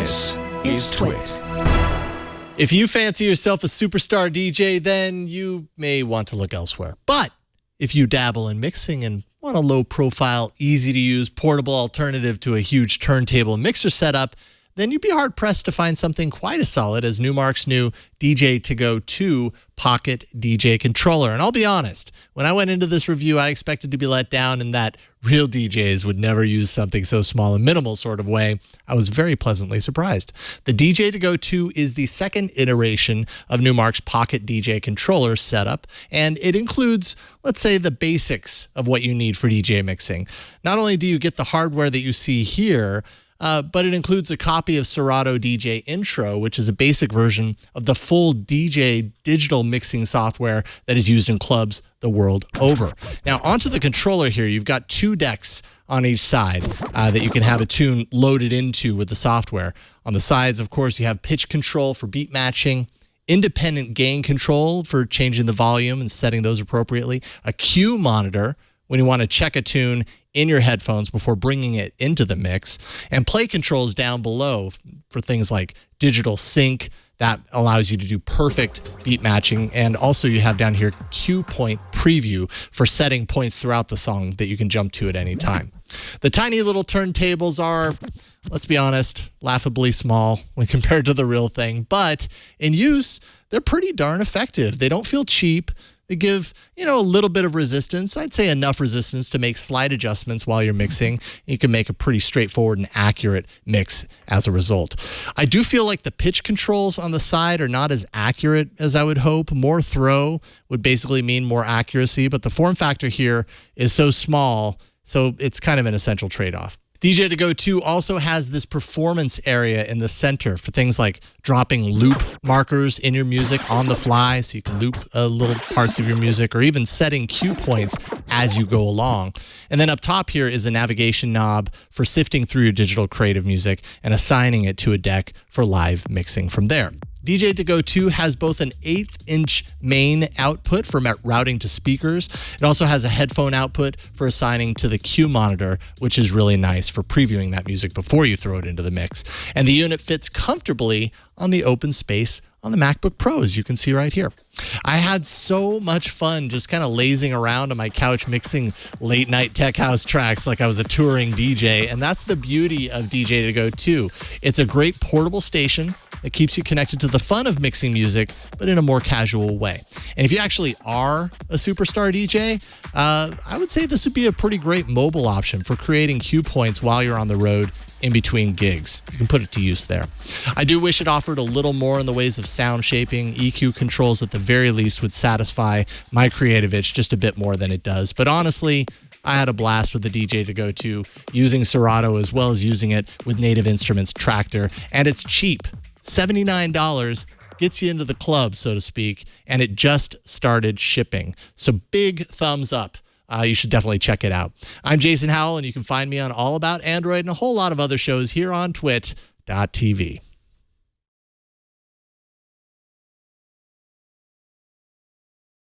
This is TWiT. If you fancy yourself a superstar DJ, then you may want to look elsewhere. But if you dabble in mixing and want a low-profile, easy-to-use, portable alternative to a huge turntable mixer setup, then you'd be hard-pressed to find something quite as solid as Numark's new DJ2GO2 Pocket DJ controller. And I'll be honest, when I went into this review, I expected to be let down in that real DJs would never use something so small and minimal sort of way. I was very pleasantly surprised. The DJ2GO2 is the second iteration of Numark's Pocket DJ controller setup, and it includes, let's say, the basics of what you need for DJ mixing. Not only do you get the hardware that you see here, but it includes a copy of Serato DJ Intro, which is a basic version of the full DJ digital mixing software that is used in clubs the world over. Now, onto the controller here, you've got two decks on each side that you can have a tune loaded into with the software. On the sides, of course, you have pitch control for beat matching, independent gain control for changing the volume and setting those appropriately, a cue monitor when you want to check a tune in your headphones before bringing it into the mix, and play controls down below for things like digital sync that allows you to do perfect beat matching, and also you have down here cue point preview for setting points throughout the song that you can jump to at any time. The tiny little turntables are, let's be honest, laughably small when compared to the real thing, but in use, they're pretty darn effective. They don't feel cheap. They give, a little bit of resistance. I'd say enough resistance to make slight adjustments while you're mixing. You can make a pretty straightforward and accurate mix as a result. I do feel like the pitch controls on the side are not as accurate as I would hope. More throw would basically mean more accuracy, but the form factor here is so small, so it's kind of an essential trade-off. DJ2GO2 also has this performance area in the center for things like dropping loop markers in your music on the fly so you can loop little parts of your music, or even setting cue points as you go along. And then up top here is a navigation knob for sifting through your digital creative music and assigning it to a deck for live mixing from there. DJ2GO2 has both an 1/8-inch main output for routing to speakers. It also has a headphone output for assigning to the cue monitor, which is really nice for previewing that music before you throw it into the mix. And the unit fits comfortably on the open space on the MacBook Pro, as you can see right here. I had so much fun just kind of lazing around on my couch mixing late night tech house tracks like I was a touring DJ, and that's the beauty of DJ2GO2. It's a great portable station that keeps you connected to the fun of mixing music, but in a more casual way. And if you actually are a superstar DJ, I would say this would be a pretty great mobile option for creating cue points while you're on the road in between gigs. You can put it to use there. I do wish it offered a little more in the ways of sound shaping. EQ controls at the very least would satisfy my creative itch just a bit more than it does. But honestly, I had a blast with the DJ2GO2 using Serato as well as using it with Native Instruments Tractor, and it's cheap. $79 gets you into the club, so to speak, and it just started shipping. So big thumbs up. You should definitely check it out. I'm Jason Howell, and you can find me on All About Android and a whole lot of other shows here on TWiT.tv.